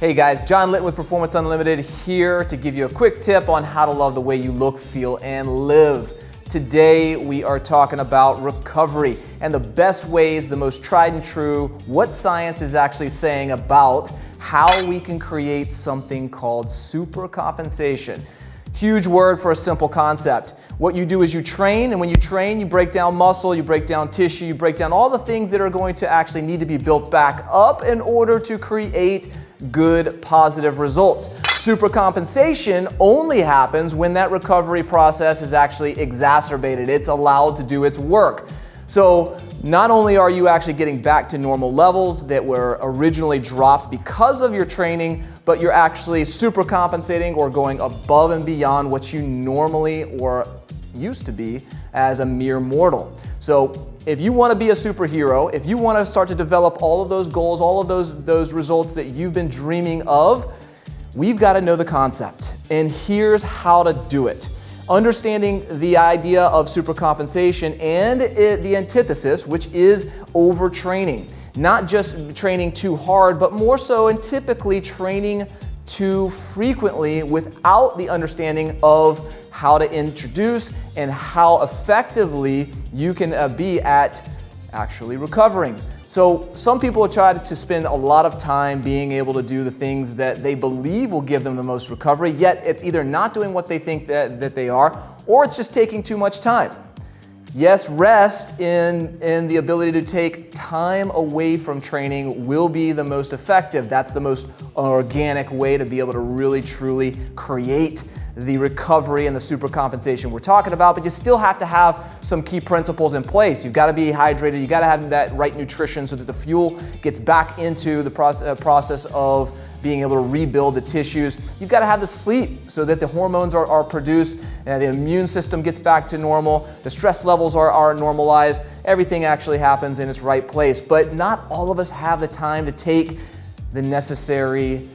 Hey guys, John Litton with Performance Unlimited here to give you a quick tip on how to love the way you look, feel, and live. Today we are talking about recovery and the best ways, the most tried and true, what science is actually saying about how we can create something called supercompensation. Huge word for a simple concept. What you do is you train, and when you train, you break down muscle, you break down tissue, you break down all the things that are going to actually need to be built back up in order to create good, positive results. Supercompensation only happens when that recovery process is actually exacerbated. It's allowed to do its work. So not only are you actually getting back to normal levels that were originally dropped because of your training, but you're actually supercompensating or going above and beyond what you normally or used to be as a mere mortal. So if you want to be a superhero, if you want to start to develop all of those goals, all of those results that you've been dreaming of, we've got to know the concept. And here's how to do it. Understanding the idea of supercompensation and the antithesis, which is overtraining. Not just training too hard, but more so and typically training too frequently without the understanding of how to introduce and how effectively you can be at actually recovering. So some people try to spend a lot of time being able to do the things that they believe will give them the most recovery, yet it's either not doing what they think that they are, or it's just taking too much time. Yes, rest in the ability to take time away from training will be the most effective. That's the most organic way to be able to really truly create the recovery and the supercompensation we're talking about, but you still have to have some key principles in place. You've got to be hydrated, you've got to have that right nutrition so that the fuel gets back into the process of being able to rebuild the tissues. You've got to have the sleep so that the hormones are produced, and the immune system gets back to normal, the stress levels are normalized, everything actually happens in its right place. But not all of us have the time to take the necessary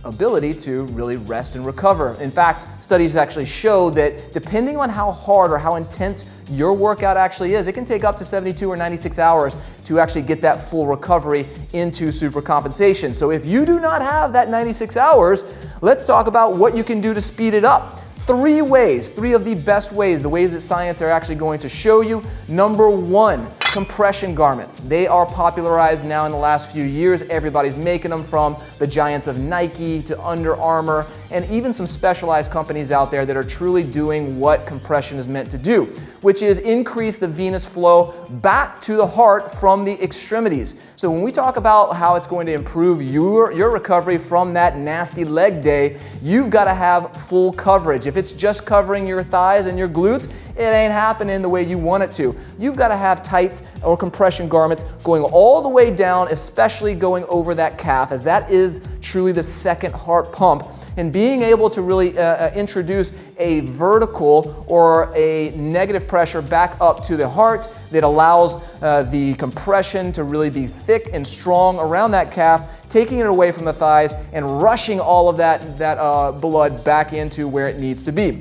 ability to really rest and recover. In fact, studies actually show that depending on how hard or how intense your workout actually is, it can take up to 72 or 96 hours to actually get that full recovery into supercompensation. So if you do not have that 96 hours, let's talk about what you can do to speed it up. Three of the best ways, the ways that science are actually going to show you. Number one, compression garments. They are popularized now in the last few years. Everybody's making them, from the giants of Nike to Under Armour, and even some specialized companies out there that are truly doing what compression is meant to do, which is increase the venous flow back to the heart from the extremities. So when we talk about how it's going to improve your recovery from that nasty leg day, you've got to have full coverage. If it's just covering your thighs and your glutes, it ain't happening the way you want it to. You've got to have tights or compression garments going all the way down, especially going over that calf, as that is truly the second heart pump. And being able to really introduce a vertical or a negative pressure back up to the heart that allows the compression to really be thick and strong around that calf, taking it away from the thighs and rushing all of that blood back into where it needs to be.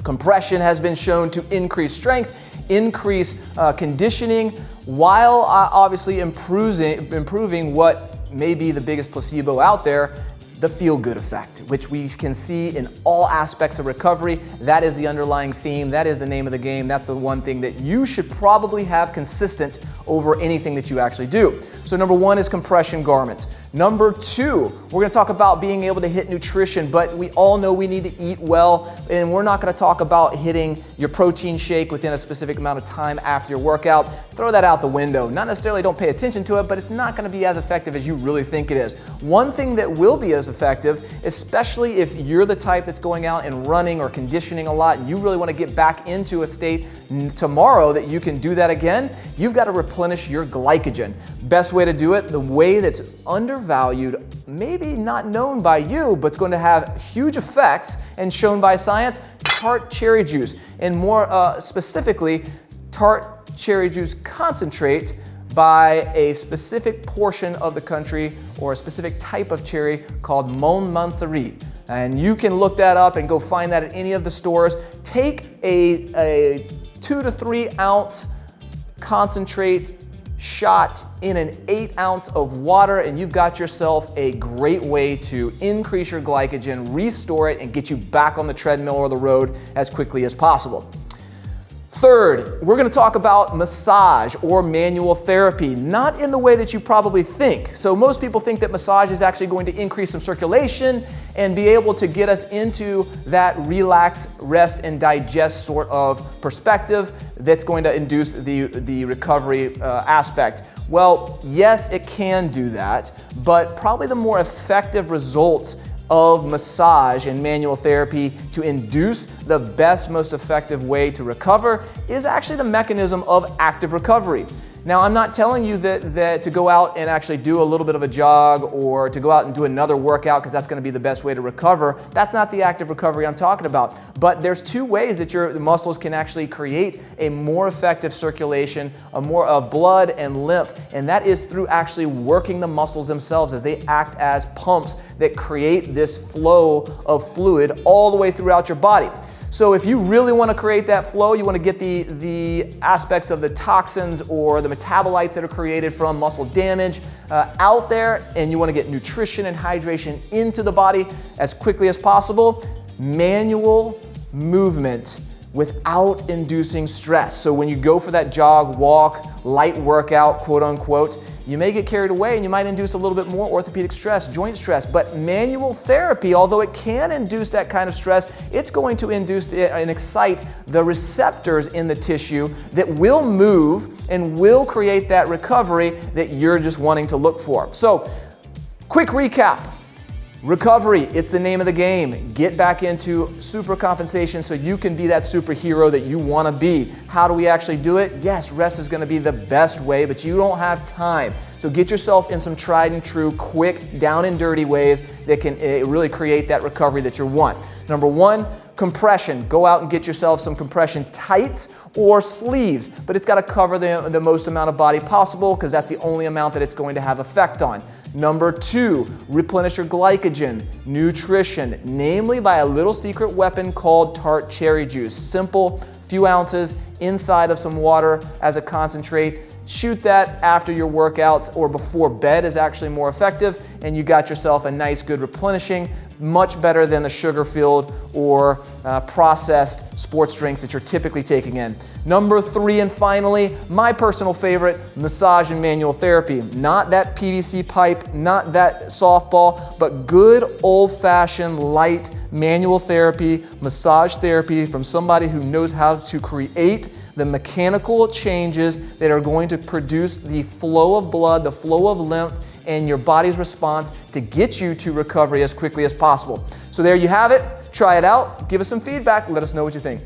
Compression has been shown to increase strength, increase conditioning, while obviously improving what may be the biggest placebo out there, the feel-good effect, which we can see in all aspects of recovery. That is the underlying theme. That is the name of the game. That's the one thing that you should probably have consistent over anything that you actually do. So number one is compression garments. Number two, we're going to talk about being able to hit nutrition, but we all know we need to eat well, and we're not going to talk about hitting your protein shake within a specific amount of time after your workout. Throw that out the window. Not necessarily don't pay attention to it, but it's not going to be as effective as you really think it is. One thing that will be as effective, especially if you're the type that's going out and running or conditioning a lot, and you really want to get back into a state tomorrow that you can do that again, you've got to replenish your glycogen. Best way to do it, the way that's undervalued, maybe not known by you, but it's going to have huge effects and shown by science, tart cherry juice, and more specifically, tart cherry juice concentrate by a specific portion of the country or a specific type of cherry called Montmorency. And you can look that up and go find that at any of the stores. Take a 2 to 3 ounce concentrate shot in an 8 ounce of water, and you've got yourself a great way to increase your glycogen, restore it, and get you back on the treadmill or the road as quickly as possible. Third, we're going to talk about massage or manual therapy, not in the way that you probably think. So most people think that massage is actually going to increase some circulation and be able to get us into that relax, rest, and digest sort of perspective that's going to induce the recovery aspect. Well, yes, it can do that, but probably the more effective results of massage and manual therapy to induce the best, most effective way to recover is actually the mechanism of active recovery. Now, I'm not telling you that to go out and actually do a little bit of a jog or to go out and do another workout because that's going to be the best way to recover. That's not the active recovery I'm talking about. But there's two ways that your muscles can actually create a more effective circulation, a more of blood and lymph, and that is through actually working the muscles themselves as they act as pumps that create this flow of fluid all the way throughout your body. So if you really want to create that flow, you want to get the aspects of the toxins or the metabolites that are created from muscle damage out there, and you want to get nutrition and hydration into the body as quickly as possible, manual movement without inducing stress. So when you go for that jog, walk, light workout, quote unquote, you may get carried away and you might induce a little bit more orthopedic stress, joint stress. But manual therapy, although it can induce that kind of stress, it's going to induce and excite the receptors in the tissue that will move and will create that recovery that you're just wanting to look for. So, quick recap. Recovery, it's the name of the game. Get back into super compensation so you can be that superhero that you want to be. How do we actually do it? Yes, rest is going to be the best way, but you don't have time. So get yourself in some tried and true, quick, down and dirty ways that can really create that recovery that you want. Number one, compression. Go out and get yourself some compression tights or sleeves, but it's got to cover the most amount of body possible because that's the only amount that it's going to have effect on. Number two, replenish your glycogen, nutrition, namely by a little secret weapon called tart cherry juice. Simple, few ounces inside of some water as a concentrate. Shoot that after your workouts or before bed is actually more effective, and you got yourself a nice, good replenishing, much better than the sugar-filled or processed sports drinks that you're typically taking in. Number three, and finally, my personal favorite, massage and manual therapy. Not that PVC pipe, not that softball, but good old-fashioned light manual therapy, massage therapy from somebody who knows how to create the mechanical changes that are going to produce the flow of blood, the flow of lymph, and your body's response to get you to recovery as quickly as possible. So there you have it. Try it out. Give us some feedback. Let us know what you think.